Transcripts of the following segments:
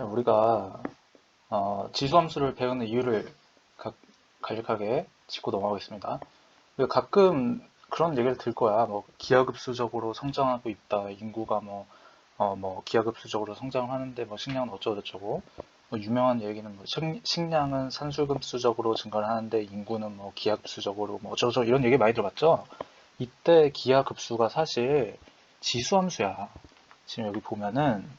우리가 지수함수를 배우는 이유를 간략하게 짚고 넘어가겠습니다. 우리가 가끔 그런 얘기를 들 거야. 뭐 기하급수적으로 성장하고 있다. 인구가 뭐 기하급수적으로 성장을 하는데 뭐 식량은 어쩌고저쩌고. 뭐 유명한 얘기는 뭐 식량은 산술급수적으로 증가를 하는데 인구는 뭐 기하급수적으로 뭐 어쩌고저쩌고 이런 얘기 많이 들어봤죠? 이때 기하급수가 사실 지수함수야. 지금 여기 보면은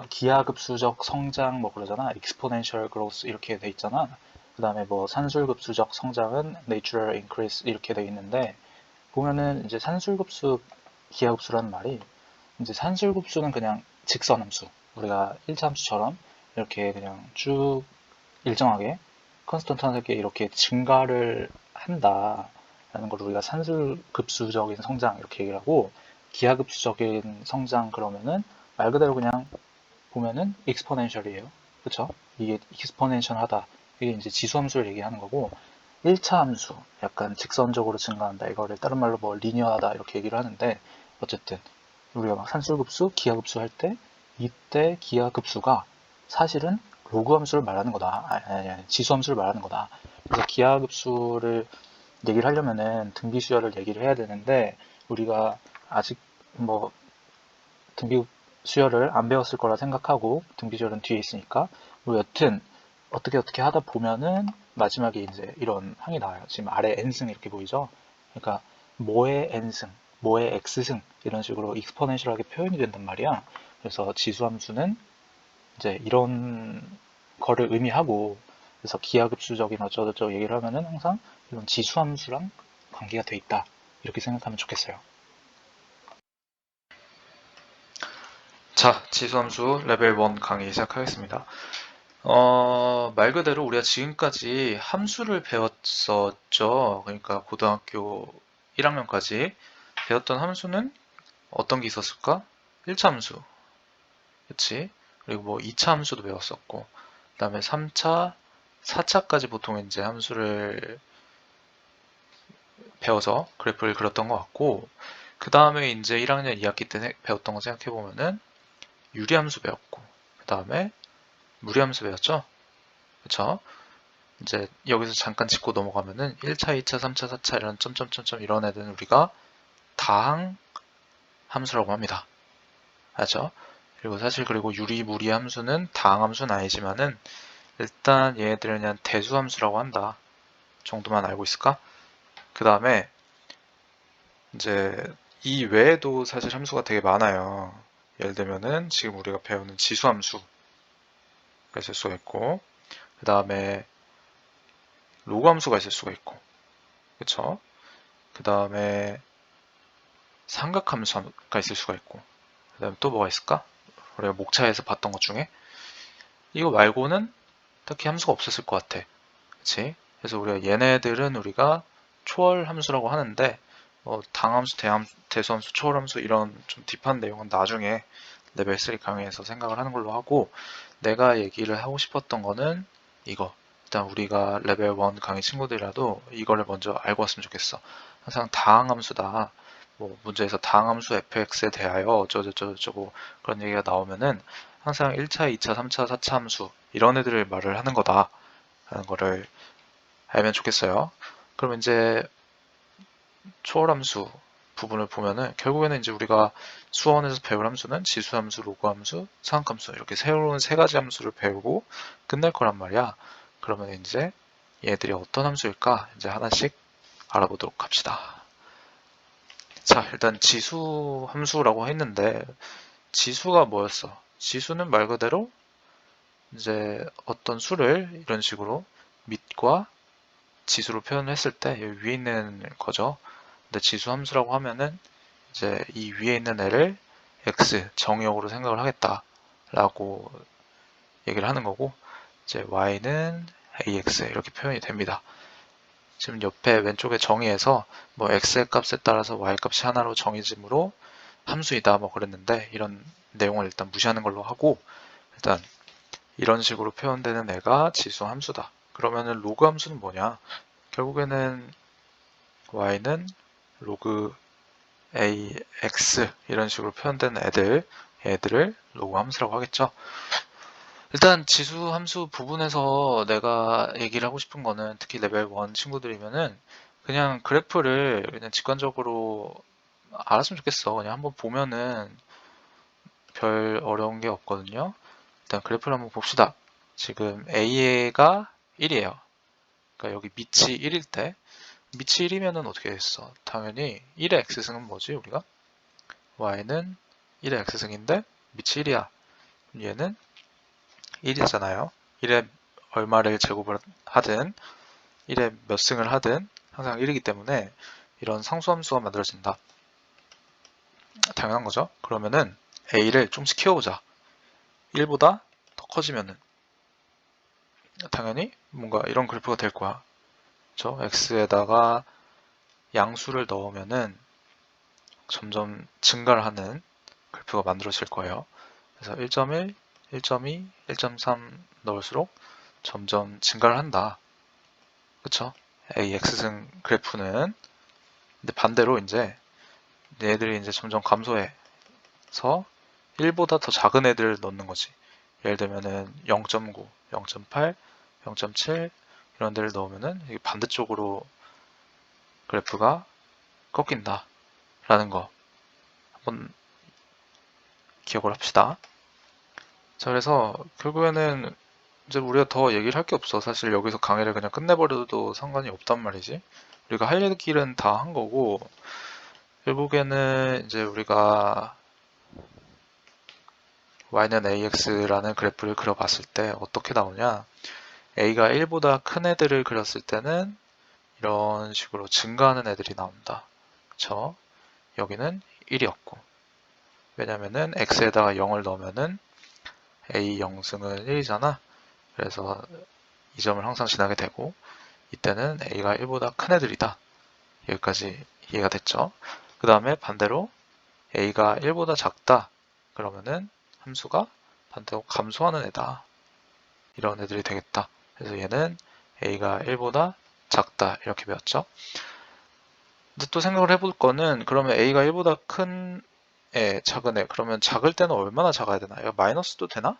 기하급수적 성장 뭐 그러잖아. exponential growth 이렇게 돼 있잖아. 그 다음에 뭐 산술급수적 성장은 natural increase 이렇게 돼 있는데 보면은 이제 산술급수, 기하급수라는 말이 이제 산술급수는 그냥 직선함수. 우리가 1차 함수처럼 이렇게 그냥 쭉 일정하게 컨스턴트하게 이렇게 증가를 한다라는 걸 우리가 산술급수적인 성장 이렇게 얘기를 하고 기하급수적인 성장 그러면은 말 그대로 그냥 보면은 exponential이에요. 그쵸? 이게 exponential하다. 이게 이제 지수함수를 얘기하는 거고 1차 함수, 약간 직선적으로 증가한다. 이거를 다른 말로 뭐 리니어하다 이렇게 얘기를 하는데 어쨌든 우리가 막 산술급수, 기하급수 할 때 이때 기하급수가 사실은 로그 함수를 말하는 거다. 아니, 지수함수를 말하는 거다. 그래서 기하급수를 얘기를 하려면은 등비수열을 얘기를 해야 되는데 우리가 아직 뭐 등비 수열을 안 배웠을 거라 생각하고 등비수열은 뒤에 있으니까 뭐 여튼 어떻게 하다 보면은 마지막에 이제 이런 항이 나와요. 지금 아래 n승 이렇게 보이죠? 그러니까 뭐의 n승, 뭐의 x승 이런 식으로 익스포넨셜하게 표현이 된단 말이야. 그래서 지수함수는 이제 이런 거를 의미하고 그래서 기하급수적인 어쩌고저쩌고 얘기를 하면은 항상 이런 지수함수랑 관계가 돼 있다. 이렇게 생각하면 좋겠어요. 자, 지수함수 레벨 1 강의 시작하겠습니다. 말 그대로 우리가 지금까지 함수를 배웠었죠. 그러니까 고등학교 1학년까지 배웠던 함수는 어떤 게 있었을까? 1차 함수, 그치? 그리고 뭐 2차 함수도 배웠었고, 그 다음에 3차, 4차까지 보통 이제 함수를 배워서 그래프를 그렸던 것 같고, 그 다음에 이제 1학년 2학기 때 배웠던 거 생각해보면은 유리함수 배웠고, 그 다음에 무리함수 배웠죠? 그쵸? 이제 여기서 잠깐 짚고 넘어가면은 1차, 2차, 3차, 4차 이런 점점점점 이런 애들은 우리가 다항 함수라고 합니다. 알죠? 그리고 사실 그리고 유리, 무리 함수는 다항 함수는 아니지만은 일단 얘네들은 그냥 대수 함수라고 한다 정도만 알고 있을까? 그 다음에 이제 이 외에도 사실 함수가 되게 많아요. 예를 들면은 지금 우리가 배우는 지수 함수가 있을 수가 있고 그 다음에 로그 함수가 있을 수가 있고 그쵸? 그 다음에 삼각함수가 있을 수가 있고 그 다음에 또 뭐가 있을까? 우리가 목차에서 봤던 것 중에 이거 말고는 딱히 함수가 없었을 것 같아. 그치? 그래서 우리가 얘네들은 우리가 초월 함수라고 하는데 당함수, 대수함수, 초월함수 이런 좀 딥한 내용은 나중에 레벨 3 강의에서 생각을 하는 걸로 하고 내가 얘기를 하고 싶었던 거는 이거 일단 우리가 레벨 1 강의 친구들이라도 이거를 먼저 알고 왔으면 좋겠어. 항상 다항함수다. 뭐 문제에서 다항함수 fx에 대하여 어쩌고저쩌고 그런 얘기가 나오면은 항상 1차, 2차, 3차, 4차 함수 이런 애들을 말을 하는 거다 라는 거를 알면 좋겠어요. 그럼 이제 초월함수 부분을 보면은 결국에는 이제 우리가 수원에서 배울 함수는 지수함수, 로그함수, 상함수 이렇게 새로운 세 가지 함수를 배우고 끝낼 거란 말이야. 그러면 이제 얘들이 어떤 함수일까 이제 하나씩 알아보도록 합시다. 자, 일단 지수 함수라고 했는데 지수가 뭐였어? 지수는 말 그대로 이제 어떤 수를 이런 식으로 밑과 지수로 표현했을 때 여기 위에 있는 거죠. 근데 지수 함수라고 하면은 이제 이 위에 있는 애를 x 정의역으로 생각을 하겠다라고 얘기를 하는 거고 이제 y는 ax 이렇게 표현이 됩니다. 지금 옆에 왼쪽에 정의에서 뭐 x의 값에 따라서 y 값이 하나로 정해지므로 함수이다 뭐 그랬는데 이런 내용을 일단 무시하는 걸로 하고 일단 이런 식으로 표현되는 애가 지수 함수다. 그러면은 로그 함수는 뭐냐? 결국에는 y는 로그 ax 이런 식으로 표현되는 애들을 로그 함수라고 하겠죠. 일단 지수 함수 부분에서 내가 얘기를 하고 싶은 거는 특히 레벨 1 친구들이면은 그냥 그래프를 그냥 직관적으로 알았으면 좋겠어. 그냥 한번 보면은 별 어려운 게 없거든요. 일단 그래프를 한번 봅시다. 지금 A가 1이에요. 그러니까 여기 밑이 1일 때 밑이 1이면은 어떻게 됐어? 당연히 1의 x승은 뭐지 우리가? y는 1의 x승인데 밑이 1이야. 얘는 1이잖아요. 1에 얼마를 제곱을 하든 1에 몇 승을 하든 항상 1이기 때문에 이런 상수함수가 만들어진다. 당연한 거죠. 그러면은 a를 좀씩 키워보자. 1보다 더 커지면은 당연히 뭔가 이런 그래프가 될 거야. 그쵸? x에다가 양수를 넣으면은 점점 증가를 하는 그래프가 만들어질 거예요. 그래서 1.1, 1.2, 1.3 넣을수록 점점 증가를 한다. 그쵸? AX승 그래프는. 근데 반대로 이제 얘들이 이제 점점 감소해서 1보다 더 작은 애들을 넣는 거지. 예를 들면은 0.9, 0.8, 0.7 이런 데를 넣으면은 이게 반대쪽으로 그래프가 꺾인다. 라는 거 한번 기억을 합시다. 자, 그래서 결국에는 이제 우리가 더 얘기를 할 게 없어. 사실 여기서 강의를 그냥 끝내버려도 상관이 없단 말이지. 우리가 할 얘기는 다 한 거고, 결국에는 이제 우리가 y는 ax라는 그래프를 그려봤을 때 어떻게 나오냐. a가 1보다 큰 애들을 그렸을 때는 이런 식으로 증가하는 애들이 나온다. 그쵸? 여기는 1이었고. 왜냐면은 x에다가 0을 넣으면은 a 0승은 1이잖아. 그래서 이 점을 항상 지나게 되고, 이때는 a가 1보다 큰 애들이다. 여기까지 이해가 됐죠? 그 다음에 반대로 a가 1보다 작다. 그러면은 함수가 반대로 감소하는 애다. 이런 애들이 되겠다. 그래서 얘는 a가 1보다 작다. 이렇게 배웠죠? 근데 또 생각을 해볼 거는 그러면 a가 1보다 큰 애, 작은 애. 그러면 작을 때는 얼마나 작아야 되나? 이거 마이너스도 되나?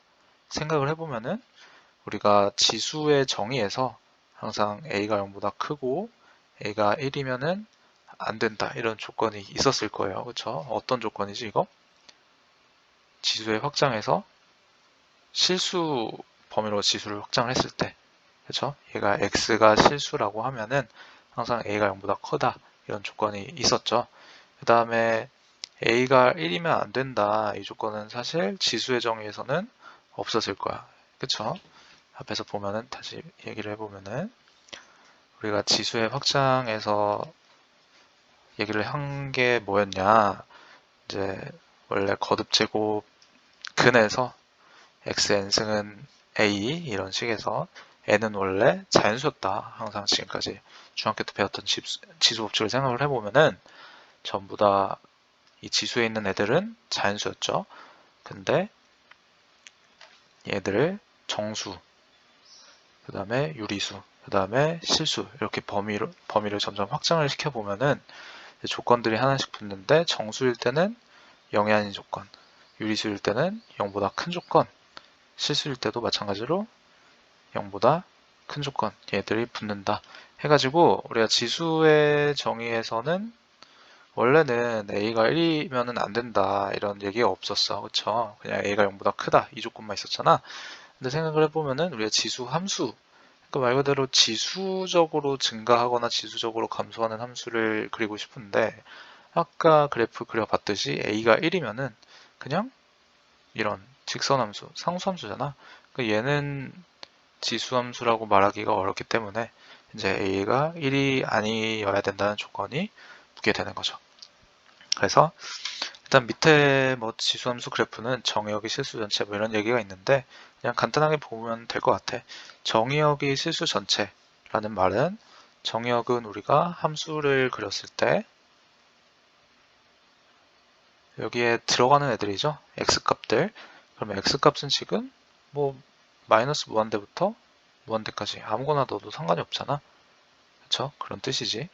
생각을 해보면은 우리가 지수의 정의에서 항상 a가 0보다 크고 a가 1이면은 안 된다. 이런 조건이 있었을 거예요. 그쵸? 어떤 조건이지, 이거? 지수의 확장에서 실수 범위로 지수를 확장을 했을 때. 그쵸? 얘가 x가 실수라고 하면은 항상 a가 0보다 커다. 이런 조건이 있었죠. 그 다음에 a가 1이면 안 된다. 이 조건은 사실 지수의 정의에서는 없었을 거야. 그쵸? 앞에서 보면은 다시 얘기를 해보면은 우리가 지수의 확장에서 얘기를 한 게 뭐였냐. 이제 원래 거듭 제곱 근에서 xn승은 a 이런 식에서 n은 원래 자연수였다. 항상 지금까지 중학교 때 배웠던 지수 법칙을 생각을 해보면은 전부 다 이 지수에 있는 애들은 자연수였죠. 근데 얘들을 정수, 그 다음에 유리수, 그 다음에 실수 이렇게 범위를 점점 확장을 시켜보면은 조건들이 하나씩 붙는데 정수일 때는 0이 아닌 조건, 유리수일 때는 0보다 큰 조건, 실수일 때도 마찬가지로 0보다 큰 조건 얘들이 붙는다 해가지고 우리가 지수의 정의에서는 원래는 a가 1이면은 안 된다 이런 얘기가 없었어. 그쵸? 그냥 a가 0보다 크다 이 조건만 있었잖아. 근데 생각을 해보면은 우리가 지수 함수 그러니까 말 그대로 지수적으로 증가하거나 지수적으로 감소하는 함수를 그리고 싶은데 아까 그래프 그려봤듯이 a가 1이면은 그냥 이런 직선함수, 상수함수잖아. 그러니까 얘는 지수함수라고 말하기가 어렵기 때문에 이제 a가 1이 아니어야 된다는 조건이 붙게 되는 거죠. 그래서 일단 밑에 뭐 지수함수 그래프는 정의역이 실수 전체 뭐 이런 얘기가 있는데 그냥 간단하게 보면 될 것 같아. 정의역이 실수 전체라는 말은 정의역은 우리가 함수를 그렸을 때 여기에 들어가는 애들이죠. x값들. 그러면 x값은 지금 뭐 마이너스 무한대부터 무한대까지 아무거나 넣어도 상관이 없잖아. 그쵸? 그런 뜻이지.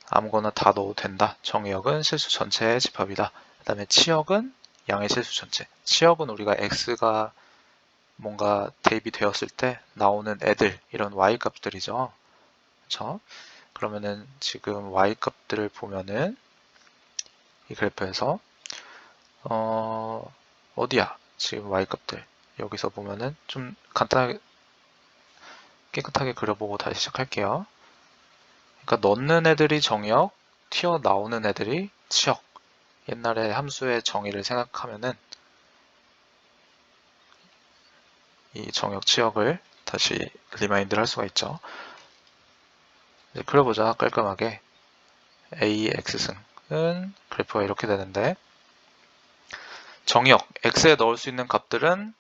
아무거나 다 넣어도 된다. 정의역은 실수 전체의 집합이다. 그 다음에 치역은 양의 실수 전체. 치역은 우리가 x가 뭔가 대입이 되었을 때 나오는 애들, 이런 y 값들이죠. 그쵸? 그러면은 지금 y 값들을 보면은 이 그래프에서 어디야? 지금 y 값들 여기서 보면은 좀 간단하게 깨끗하게 그려보고 다시 시작할게요. 그러니까 넣는 애들이 정역, 튀어나오는 애들이 치역. 옛날에 함수의 정의를 생각하면은 이 정역 치역을 다시 리마인드를 할 수가 있죠. 이제 그려보자. 깔끔하게. AX승은 그래프가 이렇게 되는데 정역, X에 넣을 수 있는 값들은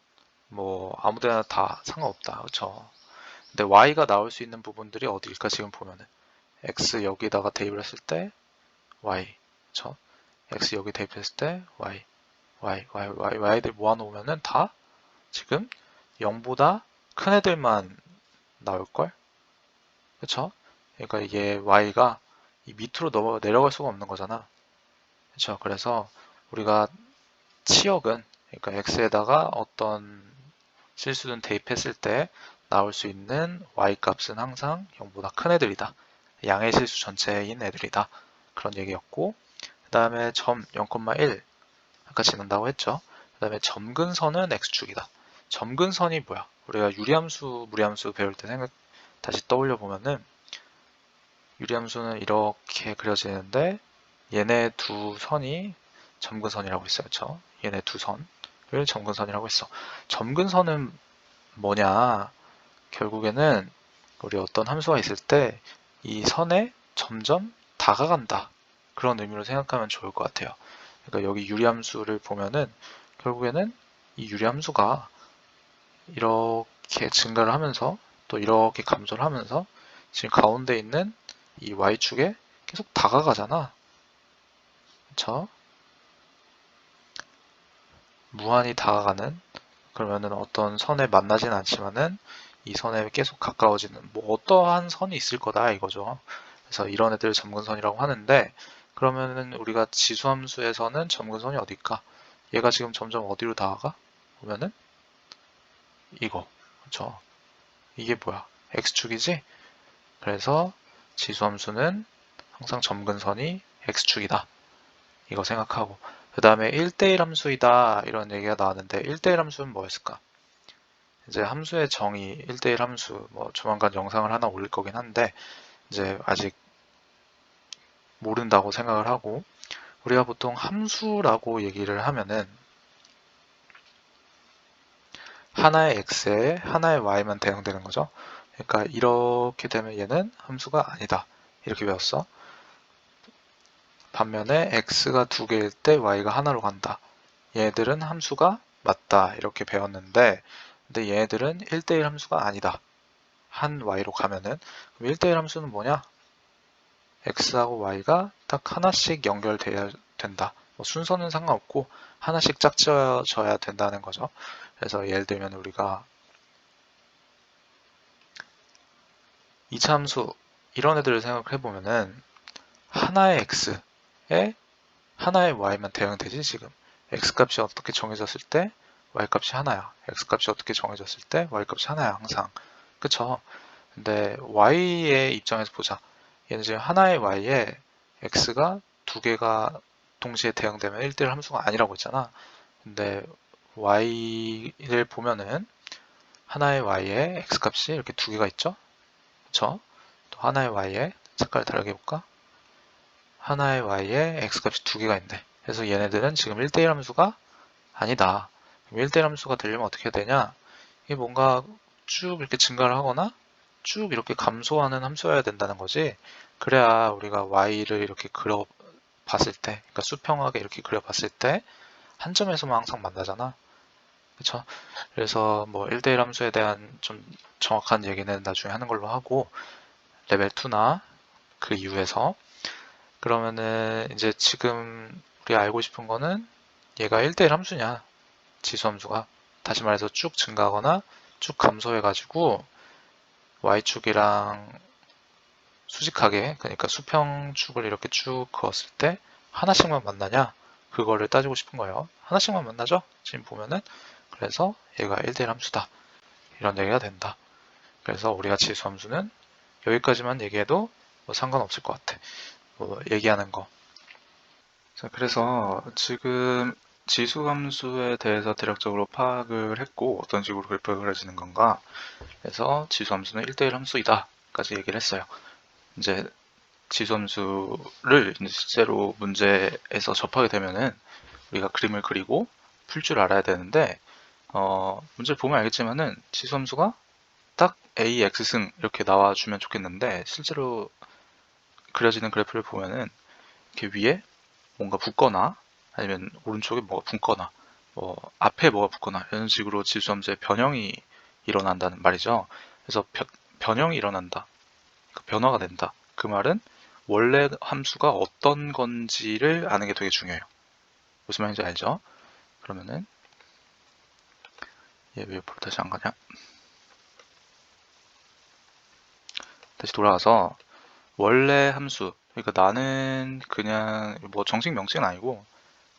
뭐 아무데나 다 상관없다. 그쵸? 근데 Y가 나올 수 있는 부분들이 어디일까 지금 보면은 X 여기다가 대입을 했을 때 Y. 그쵸? X 여기 대입했을 때 Y. Y들 모아놓으면은 다 지금 0보다 큰 애들만 나올걸? 그쵸? 그러니까 이게 Y가 이 밑으로 내려갈 수가 없는 거잖아. 그쵸? 그래서 우리가 치역은, 그러니까 X에다가 어떤 실수든 대입했을 때 나올 수 있는 Y 값은 항상 0보다 큰 애들이다. 양의 실수 전체인 애들이다. 그런 얘기였고, 그 다음에 점 0,1 아까 지난다고 했죠. 그 다음에 점근선은 X축이다. 점근선이 뭐야? 우리가 유리함수, 무리함수 배울 때 다시 떠올려 보면은 유리함수는 이렇게 그려지는데 얘네 두 선이 점근선이라고 있어요. 그렇죠? 얘네 두 선을 점근선이라고 했어. 점근선은 뭐냐? 결국에는 우리 어떤 함수가 있을 때 이 선에 점점 다가간다. 그런 의미로 생각하면 좋을 것 같아요. 그러니까 여기 유리함수를 보면은 결국에는 이 유리함수가 이렇게 증가를 하면서 또 이렇게 감소를 하면서 지금 가운데 있는 이 y축에 계속 다가가잖아. 그쵸? 무한히 다가가는, 그러면은 어떤 선에 만나진 않지만은 이 선에 계속 가까워지는 뭐 어떠한 선이 있을 거다 이거죠. 그래서 이런 애들을 점근선이라고 하는데, 그러면은 우리가 지수함수에서는 점근선이 어딜까? 얘가 지금 점점 어디로 다가가? 보면은 이거. 그쵸? 이게 뭐야? x축이지? 그래서 지수함수는 항상 점근선이 x축이다. 이거 생각하고, 그 다음에 1대1 함수이다 이런 얘기가 나왔는데 1대1 함수는 뭐였을까? 이제 함수의 정의 1대1 함수, 뭐 조만간 영상을 하나 올릴 거긴 한데 이제 아직 모른다고 생각을 하고, 우리가 보통 함수라고 얘기를 하면은 하나의 x에 하나의 y만 대응되는 거죠. 그러니까 이렇게 되면 얘는 함수가 아니다. 이렇게 배웠어. 반면에 x가 두 개일 때 y가 하나로 간다. 얘들은 함수가 맞다. 이렇게 배웠는데, 근데 얘들은 1대1 함수가 아니다. 한 y로 가면은. 그럼 1대1 함수는 뭐냐? x하고 y가 딱 하나씩 연결돼야 된다. 뭐 순서는 상관없고 하나씩 짝지어져야 된다는 거죠. 그래서 예를 들면 우리가 2차 함수 이런 애들을 생각해 보면은 하나의 x에 하나의 y만 대응되지 지금. x값이 어떻게 정해졌을 때 y값이 하나야. x값이 어떻게 정해졌을 때 y값이 하나야 항상. 그쵸? 근데 y의 입장에서 보자. 얘는 지금 하나의 y에 x가 두 개가 동시에 대응되면 1대1 함수가 아니라고 했잖아. 근데 y를 보면은 하나의 y에 x값이 이렇게 두 개가 있죠? 그쵸? 또 하나의 y에 색깔을 다르게 해볼까? 하나의 y에 x값이 두 개가 있네. 그래서 얘네들은 지금 1대1 함수가 아니다. 1대1 함수가 되려면 어떻게 해야 되냐? 이게 뭔가 쭉 이렇게 증가를 하거나 쭉 이렇게 감소하는 함수여야 된다는 거지. 그래야 우리가 y를 이렇게 그려봤을 때, 그러니까 수평하게 이렇게 그려봤을 때 한 점에서만 항상 만나잖아. 그쵸? 그래서 뭐 1대1 함수에 대한 좀 정확한 얘기는 나중에 하는 걸로 하고, 레벨 2나 그 이후에서, 그러면은 이제 지금 우리가 알고 싶은 거는 얘가 1대1 함수냐, 지수함수가. 다시 말해서 쭉 증가하거나 쭉 감소해가지고 y축이랑 수직하게, 그러니까 수평축을 이렇게 쭉 그었을 때 하나씩만 만나냐, 그거를 따지고 싶은 거예요. 하나씩만 만나죠? 지금 보면은. 그래서 얘가 1대1 함수다. 이런 얘기가 된다. 그래서 우리가 지수 함수는 여기까지만 얘기해도 뭐 상관없을 것 같아. 뭐 얘기하는 거. 자, 그래서 지금 지수 함수에 대해서 대략적으로 파악을 했고 어떤 식으로 그래프가 그려지는 건가. 그래서 지수 함수는 1대1 함수이다. 까지 얘기를 했어요. 이제 지수 함수를 이제 실제로 문제에서 접하게 되면은 우리가 그림을 그리고 풀 줄 알아야 되는데 문제를 보면 알겠지만은 지수 함수가 딱 a, x승 이렇게 나와주면 좋겠는데 실제로 그려지는 그래프를 보면은 이렇게 위에 뭔가 붙거나 아니면 오른쪽에 뭐가 붙거나 뭐 앞에 뭐가 붙거나 이런 식으로 지수 함수의 변형이 일어난다는 말이죠. 그래서 변형이 일어난다. 변화가 된다. 그 말은 원래 함수가 어떤 건지를 아는 게 되게 중요해요. 무슨 말인지 알죠? 그러면은 얘 왜 옆으로 다시 안 가냐? 다시 돌아가서 원래 함수, 그러니까 나는 그냥 뭐 정식 명칭은 아니고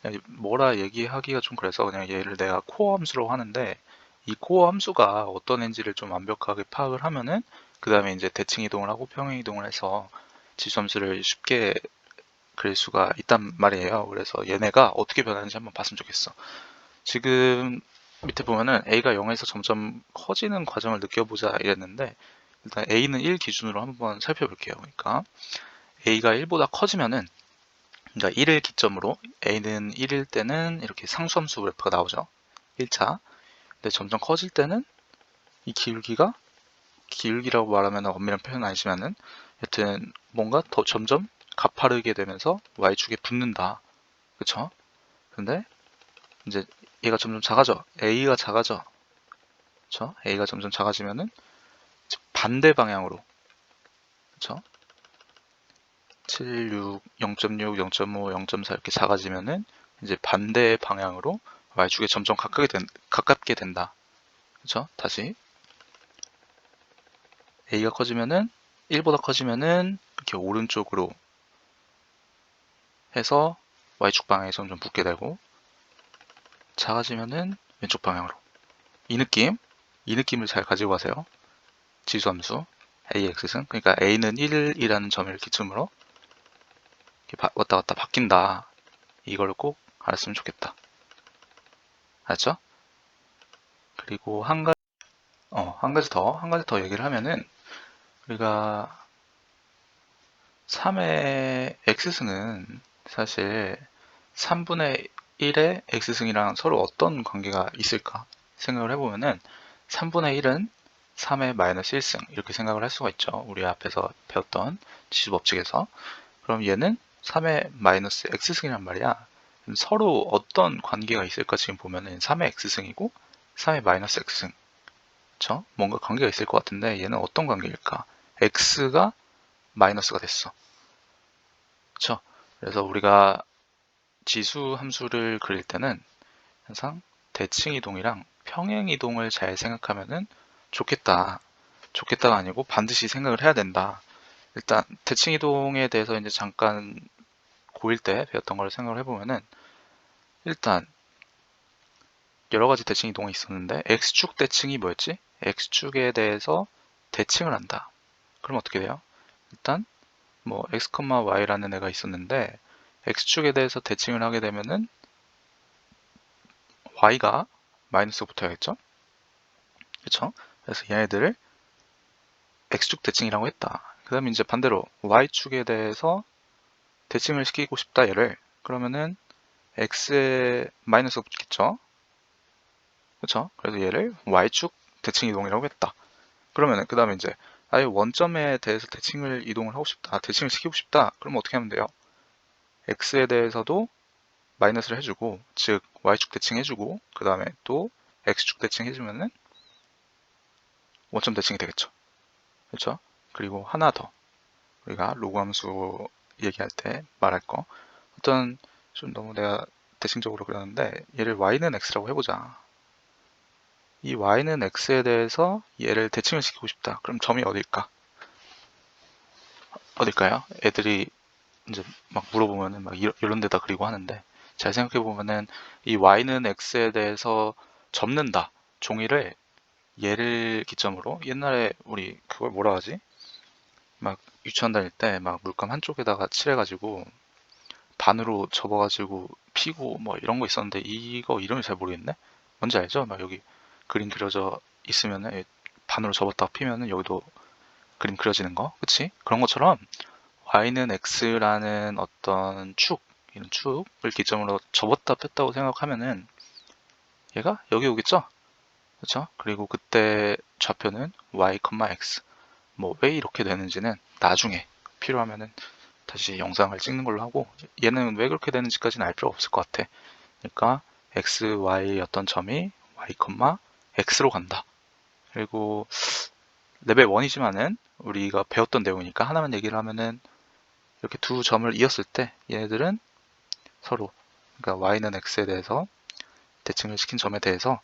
그냥 뭐라 얘기하기가 좀 그래서 그냥 얘를 내가 코어 함수라고 하는데 이 코어 함수가 어떤 앤지를 좀 완벽하게 파악을 하면은 그 다음에 이제 대칭 이동을 하고 평행 이동을 해서 지수 함수를 쉽게 그릴 수가 있단 말이에요. 그래서 얘네가 어떻게 변하는지 한번 봤으면 좋겠어. 지금 밑에 보면은 A가 0에서 점점 커지는 과정을 느껴보자 이랬는데 일단 A는 1 기준으로 한번 살펴볼게요. 그러니까 A가 1보다 커지면은 그러니까 1을 기점으로 A는 1일 때는 이렇게 상수함수 그래프가 나오죠. 1차. 근데 점점 커질 때는 이 기울기라고 말하면 엄밀한 표현은 아니지만은 여튼 뭔가 더 점점 가파르게 되면서 y축에 붙는다. 그쵸? 근데 이제 얘가 점점 작아져. a가 작아져. 그쵸? a가 점점 작아지면은 반대 방향으로. 그쵸? 7, 6, 0.6, 0.5, 0.4 이렇게 작아지면은 이제 반대 방향으로 y축에 점점 가깝게 된다. 그쵸? 다시 a가 커지면은 1보다 커지면은 이렇게 오른쪽으로 해서 y축 방향에 점점 붙게 되고 작아지면은 왼쪽 방향으로. 이 느낌을 잘 가지고 가세요. 지수함수 AX승. 그러니까 A는 1이라는 점을 기점으로 이렇게 왔다 갔다 바뀐다. 이걸 꼭 알았으면 좋겠다. 알았죠? 그리고 한 가지 더 얘기를 하면은 우리가 3의 X승은 사실 3분의 1의 X승이랑 서로 어떤 관계가 있을까 생각을 해보면은 3분의 1은 3의 마이너스 1승 이렇게 생각을 할 수가 있죠. 우리 앞에서 배웠던 지수 법칙에서. 그럼 얘는 3의 마이너스 X승이란 말이야. 서로 어떤 관계가 있을까 지금 보면은 3의 X승이고 3의 마이너스 X승. 그쵸? 뭔가 관계가 있을 것 같은데 얘는 어떤 관계일까? X가 마이너스가 됐어. 그쵸? 그래서 우리가 지수 함수를 그릴 때는 항상 대칭 이동이랑 평행 이동을 잘 생각하면은 좋겠다. 좋겠다가 아니고 반드시 생각을 해야 된다. 일단 대칭 이동에 대해서 이제 잠깐 고1 때 배웠던 걸 생각을 해보면은 일단 여러 가지 대칭 이동이 있었는데 x축 대칭이 뭐였지? x축에 대해서 대칭을 한다. 그럼 어떻게 돼요? 일단 뭐 x, y라는 애가 있었는데 x축에 대해서 대칭을 하게 되면은 y가 마이너스가 붙어야겠죠? 그쵸? 그래서 얘네들을 x축 대칭이라고 했다. 그 다음에 이제 반대로 y축에 대해서 대칭을 시키고 싶다 얘를. 그러면은 x에 마이너스가 붙겠죠? 그쵸? 그래서 얘를 y축 대칭 이동이라고 했다. 그러면은 그 다음에 이제 아예 원점에 대해서 대칭을 이동을 하고 싶다. 대칭을 시키고 싶다. 그러면 어떻게 하면 돼요? x에 대해서도 마이너스를 해주고, 즉 y축 대칭 해주고, 그 다음에 또 x축 대칭 해주면은 원점 대칭이 되겠죠. 그렇죠? 그리고 하나 더 우리가 로그 함수 얘기할 때 말할 거 어떤 좀 너무 내가 대칭적으로 그렸는데 얘를 y는 x라고 해보자. 이 y는 x에 대해서 얘를 대칭을 시키고 싶다. 그럼 점이 어딜까? 어딜까요? 애들이 이제 막 물어보면은 막 이런 데다 그리고 하는데 잘 생각해 보면은 이 y는 x에 대해서 접는다. 종이를 얘를 기점으로 옛날에 우리 그걸 뭐라 하지? 막 유치원 다닐 때 막 물감 한쪽에다가 칠해가지고 반으로 접어가지고 피고 뭐 이런 거 있었는데 이거 이름을 잘 모르겠네? 뭔지 알죠? 막 여기 그림 그려져 있으면은 반으로 접었다가 피면은 여기도 그림 그려지는 거, 그치? 그런 것처럼 y는 x라는 어떤 축, 이런 축을 기점으로 접었다 폈다고 생각하면은 얘가 여기 오겠죠? 그렇죠? 그리고 그때 좌표는 y, x. 뭐 왜 이렇게 되는지는 나중에 필요하면은 다시 영상을 찍는 걸로 하고, 얘는 왜 그렇게 되는지까지는 알 필요 없을 것 같아. 그러니까 x, y였던 점이 y, x로 간다. 그리고 레벨 1이지만은 우리가 배웠던 내용이니까 하나만 얘기를 하면은 이렇게 두 점을 이었을 때 얘네들은 서로, 그러니까 y는 x에 대해서 대칭을 시킨 점에 대해서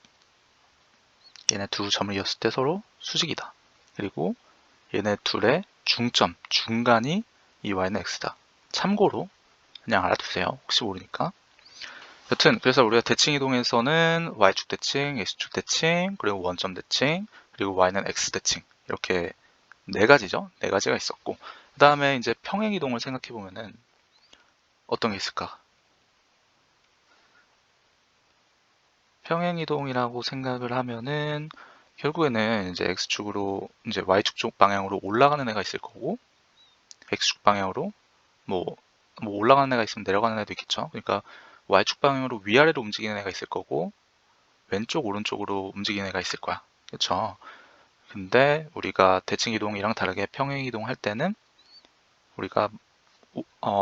얘네 두 점을 이었을 때 서로 수직이다. 그리고 얘네 둘의 중점, 중간이 이 y는 x다. 참고로 그냥 알아두세요. 혹시 모르니까. 여튼 그래서 우리가 대칭 이동에서는 y축 대칭, x축 대칭, 그리고 원점 대칭, 그리고 y는 x 대칭, 이렇게 네 가지죠. 네 가지가 있었고, 그 다음에 이제 평행 이동을 생각해 보면은 어떤 게 있을까? 평행 이동이라고 생각을 하면은 결국에는 이제 x축으로 이제 y축 쪽 방향으로 올라가는 애가 있을 거고, x축 방향으로 뭐 올라가는 애가 있으면 내려가는 애도 있겠죠. 그러니까 y축 방향으로 위아래로 움직이는 애가 있을 거고, 왼쪽 오른쪽으로 움직이는 애가 있을 거야. 그렇죠? 근데 우리가 대칭 이동이랑 다르게 평행 이동할 때는 우리가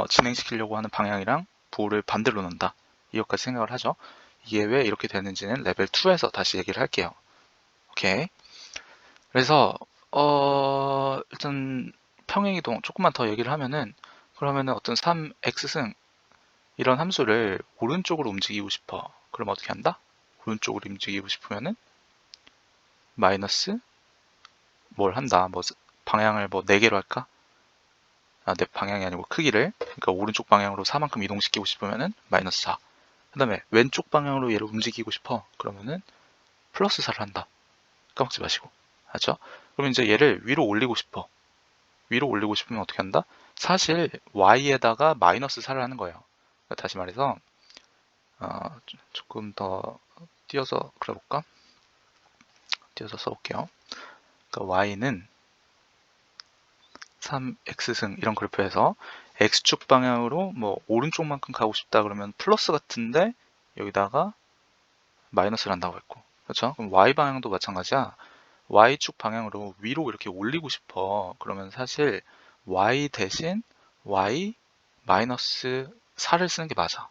진행시키려고 하는 방향이랑 부호를 반대로 놓는다. 이것까지 생각을 하죠. 이게 왜 이렇게 되는지는 레벨 2에서 다시 얘기를 할게요. 오케이. 그래서 일단 평행 이동 조금만 더 얘기를 하면은, 그러면은 어떤 3x승 이런 함수를 오른쪽으로 움직이고 싶어. 그럼 어떻게 한다? 오른쪽으로 움직이고 싶으면은 마이너스 뭘 한다. 뭐 방향을 뭐 4개로 할까? 내 방향이 아니고 크기를. 그러니까 오른쪽 방향으로 4만큼 이동시키고 싶으면은 마이너스 4. 그 다음에 왼쪽 방향으로 얘를 움직이고 싶어. 그러면은 플러스 4를 한다. 까먹지 마시고. 알죠? 그럼 이제 얘를 위로 올리고 싶어. 위로 올리고 싶으면 어떻게 한다? 사실 y에다가 마이너스 4를 하는 거예요. 그러니까 다시 말해서 조금 더 띄어서 그려볼까? 띄어서 써볼게요. 그러니까 y는 3x승 이런 그래프에서 x축 방향으로 뭐 오른쪽만큼 가고 싶다 그러면 플러스 같은데 여기다가 마이너스를 한다고 했고, 그렇죠? 그럼 y 방향도 마찬가지야. y축 방향으로 위로 이렇게 올리고 싶어. 그러면 사실 y 대신 y 마이너스 4를 쓰는 게 맞아.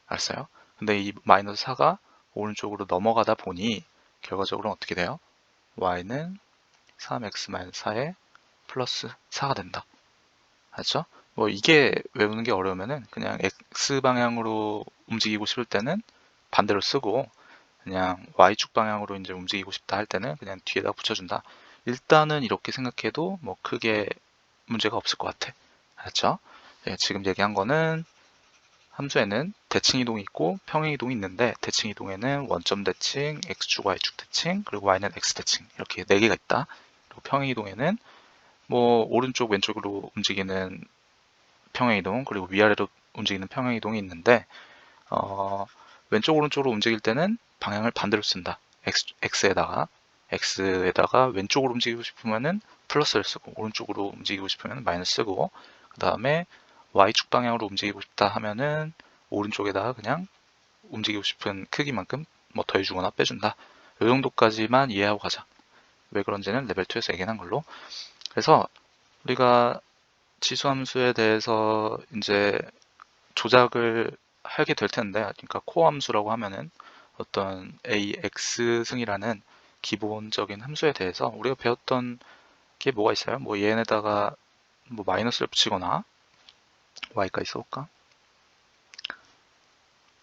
알았어요? 근데 이 마이너스 4가 오른쪽으로 넘어가다 보니 결과적으로 어떻게 돼요? y는 3x-4에 플러스 4가 된다. 알죠? 뭐 이게 외우는 게 어려우면은 그냥 x 방향으로 움직이고 싶을 때는 반대로 쓰고, 그냥 y축 방향으로 이제 움직이고 싶다 할 때는 그냥 뒤에다 붙여준다. 일단은 이렇게 생각해도 뭐 크게 문제가 없을 것 같아. 알죠? 네, 지금 얘기한 거는 함수에는 대칭 이동이 있고 평행 이동이 있는데, 대칭 이동에는 원점 대칭, x축, y축 대칭, 그리고 y는 x 대칭, 이렇게 4개가 있다. 그리고 평행 이동에는 뭐 오른쪽 왼쪽으로 움직이는 평행 이동, 그리고 위아래로 움직이는 평행 이동이 있는데, 왼쪽 오른쪽으로 움직일 때는 방향을 반대로 쓴다. x에다가 왼쪽으로 움직이고 싶으면은 플러스를 쓰고, 오른쪽으로 움직이고 싶으면 마이너스 쓰고, 그 다음에 y축 방향으로 움직이고 싶다 하면은 오른쪽에다가 그냥 움직이고 싶은 크기만큼 뭐 더해주거나 빼준다. 이 정도까지만 이해하고 가자. 왜 그런지는 레벨 2에서 얘기한 걸로. 그래서 우리가 지수함수에 대해서 이제 조작을 하게 될 텐데, 그러니까 코어 함수라고 하면은 어떤 ax 승이라는 기본적인 함수에 대해서 우리가 배웠던 게 뭐가 있어요? 뭐 얘네다가 뭐 마이너스를 붙이거나, y까지 써볼까?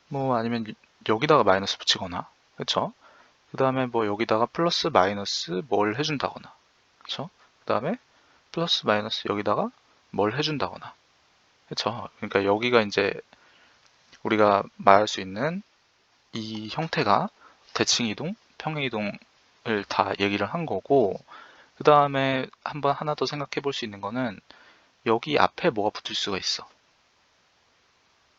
뭐 아니면 여기다가 마이너스 붙이거나, 그쵸? 그 다음에 뭐 여기다가 플러스 마이너스 뭘 해준다거나, 그쵸? 그 다음에 플러스 마이너스 여기다가 뭘 해준다거나, 그쵸? 그러니까 여기가 이제 우리가 말할 수 있는 이 형태가 대칭 이동, 평행 이동을 다 얘기를 한 거고, 그 다음에 한번 하나 더 생각해 볼 수 있는 거는 여기 앞에 뭐가 붙을 수가 있어.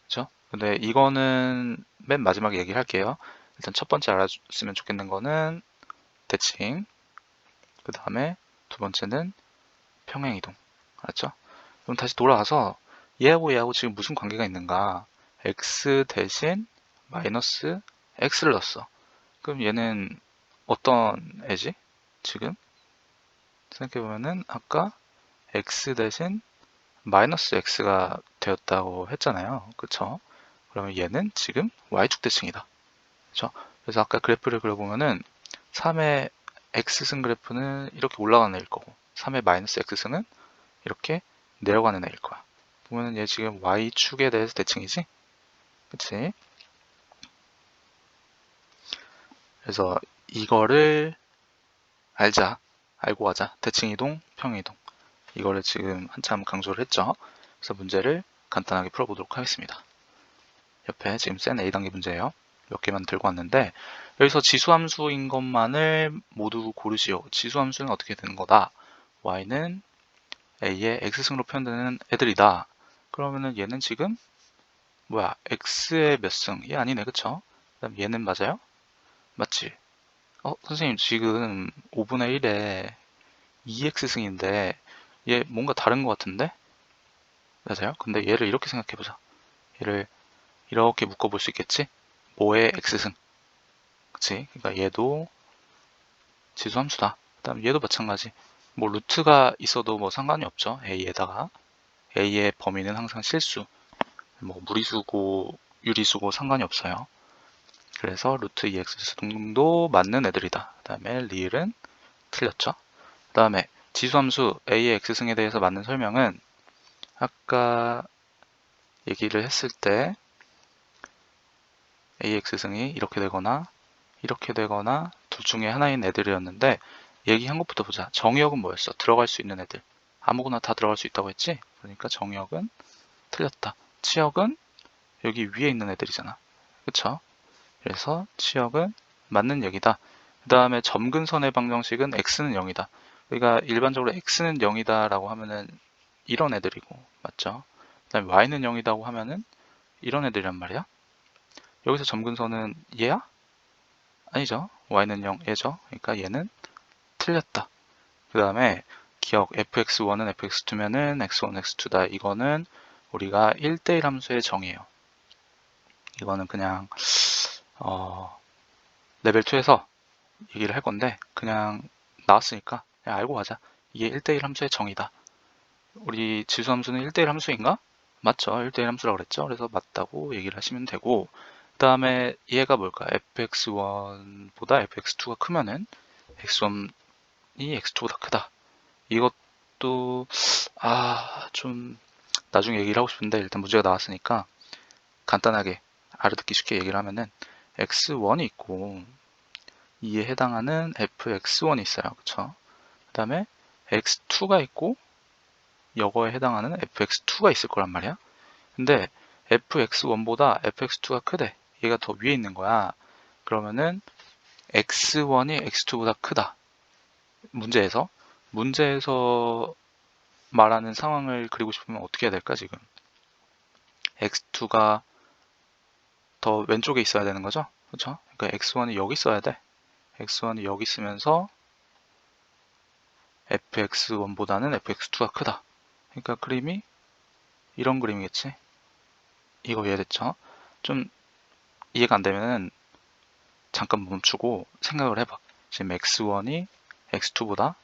그쵸? 근데 이거는 맨 마지막에 얘기를 할게요. 일단 첫 번째 알아줬으면 좋겠는 거는 대칭, 그 다음에 두 번째는 평행 이동. 알았죠? 그럼 다시 돌아가서 얘하고 지금 무슨 관계가 있는가? x 대신 마이너스 x를 넣었어. 그럼 얘는 어떤 애지? 지금 생각해보면은 아까 x 대신 마이너스 x가 되었다고 했잖아요. 그쵸? 그러면 얘는 지금 y축 대칭이다. 그쵸? 그래서 아까 그래프를 그려보면은 3의 x승 그래프는 이렇게 올라가는 애일 거고 3의 마이너스 x승은 이렇게 내려가는 애일 거야. 보면은 얘 지금 y축에 대해서 대칭이지? 그치? 그래서 이거를 알고 가자. 대칭이동, 평이동. 이거를 지금 한참 강조를 했죠. 그래서 문제를 간단하게 풀어보도록 하겠습니다. 옆에 지금 센 A단계 문제예요. 몇 개만 들고 왔는데 여기서 지수함수인 것만을 모두 고르시오. 지수함수는 어떻게 되는 거다? y는 a의 x승으로 표현되는 애들이다. 그러면은 얘는 지금 뭐야? x의 몇 승? 얘 아니네, 그쵸? 그다음 얘는 맞아요? 맞지? 선생님 지금 5분의 1에 2x승인데 얘 뭔가 다른 것 같은데? 맞아요? 근데 얘를 이렇게 생각해보자. 얘를 이렇게 묶어볼 수 있겠지? 5의 x승. 그치? 그러니까 얘도 지수함수다. 그다음 얘도 마찬가지. 뭐 루트가 있어도 뭐 상관이 없죠. a에다가 a의 범위는 항상 실수. 뭐 무리수고 유리수고 상관이 없어요. 그래서 루트 2x 동등도 맞는 애들이다. 그 다음에 리을은 틀렸죠. 그 다음에 지수함수 a의 x승에 대해서 맞는 설명은 아까 얘기를 했을 때 ax승이 이렇게 되거나 둘 중에 하나인 애들이었는데 얘기한 것부터 보자. 정의역은 뭐였어? 들어갈 수 있는 애들. 아무거나 다 들어갈 수 있다고 했지? 그러니까 정의역은 틀렸다. 치역은 여기 위에 있는 애들이잖아. 그쵸? 그래서 치역은 맞는 얘기다. 그 다음에 점근선의 방정식은 x는 0이다. 우리가 일반적으로 x는 0이다 라고 하면은 이런 애들이고, 맞죠? 그 다음에 y는 0이다고 하면은 이런 애들이란 말이야. 여기서 점근선은 얘야? 아니죠. y는 0, 얘죠. 그러니까 얘는 틀렸다. 그 다음에 기억 fx1은 fx2면은 x1, x2다. 이거는 우리가 1대1 함수의 정의예요. 이거는 그냥 레벨 2에서 얘기를 할 건데 그냥 나왔으니까 그냥 알고 가자. 이게 1대1 함수의 정의다. 우리 지수 함수는 1대1 함수인가? 맞죠. 1대1 함수라고 그랬죠. 그래서 맞다고 얘기를 하시면 되고 그 다음에 얘가 뭘까? fx1보다 fx2가 크면은 x1이 x2보다 크다. 이것도 좀 나중에 얘기를 하고 싶은데 일단 문제가 나왔으니까 간단하게 알아듣기 쉽게 얘기를 하면은 x1이 있고 이에 해당하는 fx1이 있어요. 그쵸? 그 다음에 x2가 있고 이거에 해당하는 fx2가 있을 거란 말이야. 근데 fx1보다 fx2가 크대. 얘가 더 위에 있는 거야. 그러면은 x1이 x2보다 크다. 문제에서 말하는 상황을 그리고 싶으면 어떻게 해야 될까 지금? x2가 더 왼쪽에 있어야 되는 거죠? 그렇죠? 그러니까 x1이 여기 있어야 돼. x1이 여기 있으면서 fx1보다는 fx2가 크다. 그러니까 그림이 이런 그림이겠지? 이거 이해됐죠? 좀 이해가 안 되면 잠깐 멈추고 생각을 해봐. 지금 x1이 x2보다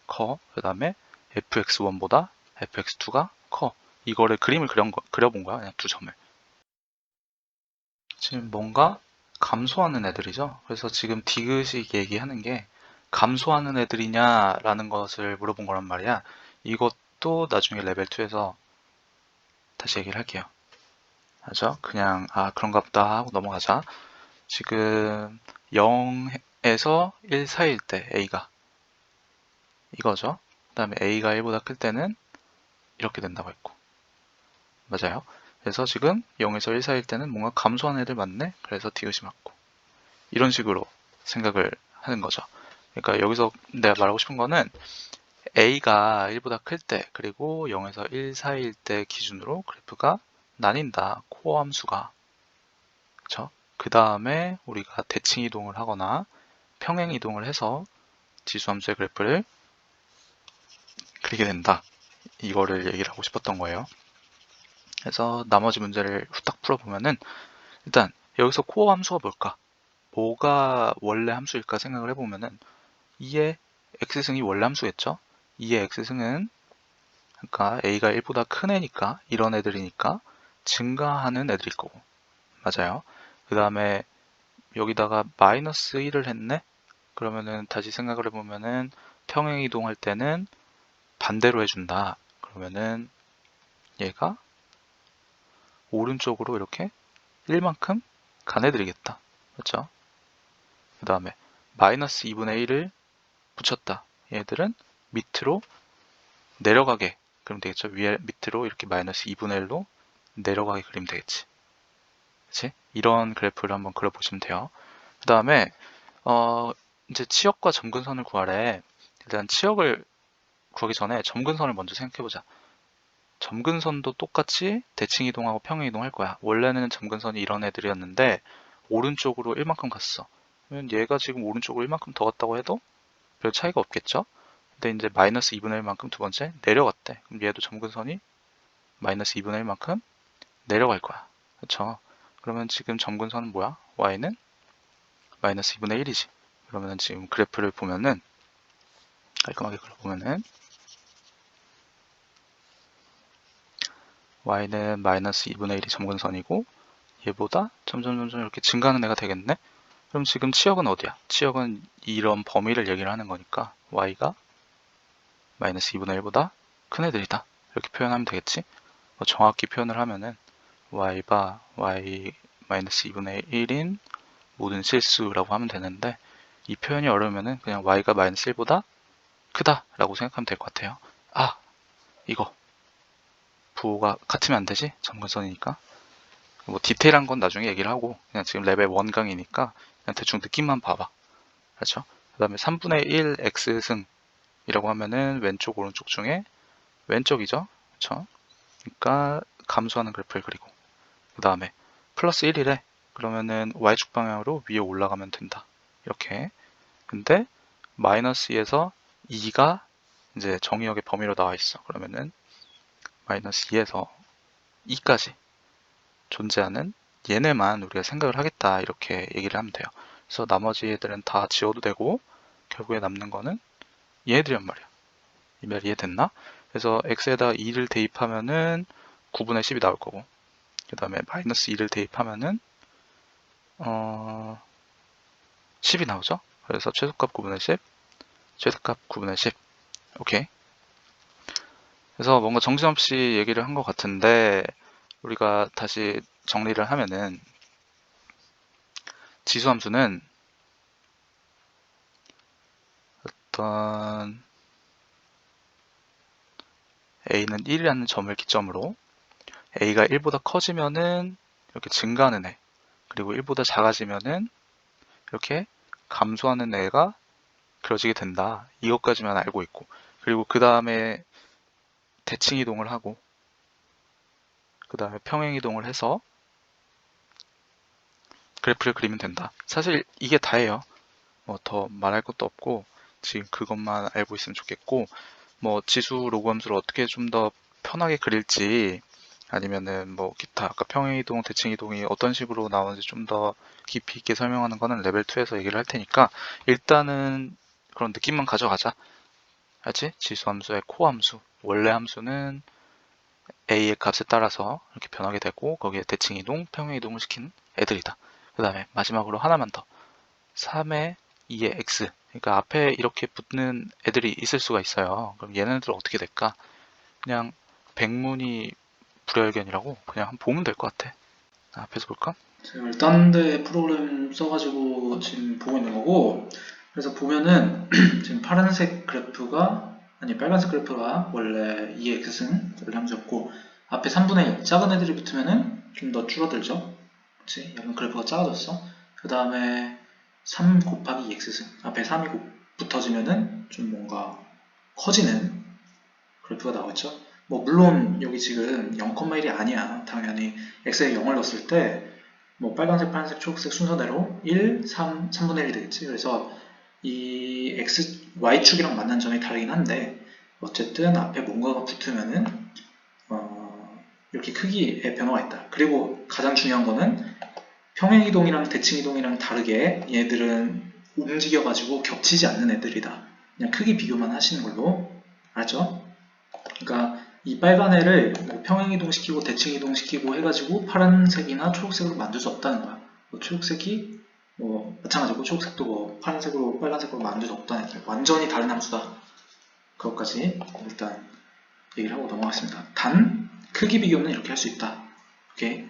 커. 그 다음에 fx1보다 fx2가 커. 이거를 그림을 그려본 거야. 그냥 두 점을. 지금 뭔가 감소하는 애들이죠. 그래서 지금 디귿이 얘기하는 게 감소하는 애들이냐라는 것을 물어본 거란 말이야. 이것도 나중에 레벨 2에서 다시 얘기를 할게요. 맞죠? 그냥 그런가 보다 하고 넘어가자. 지금 0에서 1 사이일 때 A가 이거죠. 그 다음에 A가 1보다 클 때는 이렇게 된다고 했고 맞아요. 그래서 지금 0에서 1 사이일 때는 뭔가 감소하는 애들 맞네. 그래서 디귿이 맞고 이런 식으로 생각을 하는 거죠. 그러니까 여기서 내가 말하고 싶은 거는 a가 1보다 클 때 그리고 0에서 1 사이일 때 기준으로 그래프가 나뉜다. 코어 함수가. 그쵸? 그 다음에 우리가 대칭 이동을 하거나 평행 이동을 해서 지수 함수의 그래프를 그리게 된다. 이거를 얘기를 하고 싶었던 거예요. 그래서 나머지 문제를 후딱 풀어보면은 일단 여기서 코어 함수가 뭘까? 뭐가 원래 함수일까 생각을 해보면은 2의 x승이 원래 함수겠죠? 2의 x승은 그러니까 a가 1보다 큰 애니까 이런 애들이니까 증가하는 애들일 거고 맞아요. 그 다음에 여기다가 마이너스 1을 했네? 그러면은 다시 생각을 해보면은 평행 이동할 때는 반대로 해준다. 그러면은 얘가 오른쪽으로 이렇게 1만큼 가내드리겠다. 그렇죠? 그 다음에 마이너스 2분의 1을 붙였다. 얘들은 밑으로 내려가게 그리면 되겠죠. 위에 밑으로 이렇게 마이너스 2분의 1로 내려가게 그리면 되겠지. 그치? 이런 그래프를 한번 그려보시면 돼요. 그 다음에 이제 치역과 점근선을 구하래. 일단 치역을 구하기 전에 점근선을 먼저 생각해보자. 점근선도 똑같이 대칭 이동하고 평행 이동할 거야. 원래는 점근선이 이런 애들이었는데 오른쪽으로 1만큼 갔어. 그러면 얘가 지금 오른쪽으로 1만큼 더 갔다고 해도 별 차이가 없겠죠? 근데 이제 마이너스 2분의 1만큼 두 번째 내려갔대. 그럼 얘도 점근선이 마이너스 2분의 1만큼 내려갈 거야. 그렇죠? 그러면 지금 점근선은 뭐야? y는 마이너스 2분의 1이지. 그러면 지금 그래프를 보면은 깔끔하게 그려보면은 y는 마이너스 2분의 1이 점근선이고 얘보다 점점점점 이렇게 증가하는 애가 되겠네? 그럼 지금 치역은 어디야? 치역은 이런 범위를 얘기를 하는 거니까 y가 마이너스 2분의 1보다 큰 애들이다. 이렇게 표현하면 되겠지? 정확히 표현을 하면은 y가 y 마이너스 2분의 1인 모든 실수라고 하면 되는데 이 표현이 어려우면은 그냥 y가 마이너스 1보다 크다 라고 생각하면 될 것 같아요. 아 이거 부호가 같으면 안 되지? 점근선이니까 뭐 디테일한 건 나중에 얘기를 하고 그냥 지금 레벨 1 강이니까 그냥 대충 느낌만 봐봐. 그렇죠? 그 다음에 3분의 1 x승이라고 하면은 왼쪽 오른쪽 중에 왼쪽이죠. 그렇죠? 그러니까 감소하는 그래프를 그리고 그 다음에 플러스 1이래. 그러면은 y축 방향으로 위에 올라가면 된다. 이렇게. 근데 마이너스 2에서 2가 이제 정의역의 범위로 나와 있어. 그러면은 마이너스 2에서 2까지 존재하는 얘네만 우리가 생각을 하겠다. 이렇게 얘기를 하면 돼요. 그래서 나머지 애들은 다 지워도 되고 결국에 남는 거는 얘네들이란 말이야. 이 말 이해됐나? 그래서 x에다 2를 대입하면은 9분의 10이 나올 거고 그 다음에 마이너스 2를 대입하면은 10이 나오죠? 그래서 최소값 9분의 10, 최대값 9분의 10. 오케이. 그래서 뭔가 정신없이 얘기를 한 것 같은데 우리가 다시 정리를 하면은 지수함수는 어떤 a는 1이라는 점을 기점으로 a가 1보다 커지면은 이렇게 증가하는 애 그리고 1보다 작아지면은 이렇게 감소하는 애가 그려지게 된다. 이것까지만 알고 있고 그리고 그 다음에 대칭 이동을 하고 그 다음에 평행 이동을 해서 그래프를 그리면 된다. 사실 이게 다예요. 뭐 더 말할 것도 없고 지금 그것만 알고 있으면 좋겠고 뭐 지수 로그 함수를 어떻게 좀 더 편하게 그릴지 아니면은 뭐 기타 아까 평행이동, 대칭이동이 어떤 식으로 나오는지 좀 더 깊이 있게 설명하는 거는 레벨 2에서 얘기를 할 테니까 일단은 그런 느낌만 가져가자. 알지? 지수 함수의 코어 함수. 원래 함수는 a의 값에 따라서 이렇게 변하게 되고 거기에 대칭이동, 평행이동을 시킨 애들이다. 그 다음에 마지막으로 하나만 더. 3의 2의 x. 그러니까 앞에 이렇게 붙는 애들이 있을 수가 있어요. 그럼 얘네들 어떻게 될까? 그냥 백문이 불여일견이라고 그냥 한번 보면 될 것 같아. 앞에서 볼까? 지금 딴 데 프로그램 써가지고 지금 보고 있는 거고, 그래서 보면은 지금 파란색 그래프가 아니 빨간색 그래프가 원래 2x승 원래 함수였고 앞에 3분의 1 작은 애들이 붙으면은 좀 더 줄어들죠. 그렇지? 약간 그래프가 작아졌어. 그 다음에 3 곱하기 2x승. 앞에 3이 붙어지면은 좀 뭔가 커지는 그래프가 나오죠. 뭐 물론 여기 지금 0,1이 아니야. 당연히 x에 0을 넣었을 때 뭐 빨간색, 파란색, 초록색 순서대로 1, 3, 3분의 1이 되겠지. 그래서 이 x, y축이랑 만난 점이 다르긴 한데 어쨌든 앞에 뭔가가 붙으면은 이렇게 크기의 변화가 있다. 그리고 가장 중요한 거는 평행이동이랑 대칭이동이랑 다르게 얘들은 움직여가지고 겹치지 않는 애들이다. 그냥 크기 비교만 하시는 걸로. 알죠? 그러니까 이 빨간 애를 뭐 평행이동시키고 대칭이동시키고 해가지고 파란색이나 초록색으로 만들 수 없다는 거야. 뭐 초록색이 뭐 마찬가지고 초록색도 뭐 파란색으로 빨간색으로 만들 수 없다는 거야. 완전히 다른 함수다. 그것까지 일단 얘기를 하고 넘어가겠습니다. 단 크기 비교는 이렇게 할 수 있다. 오케이.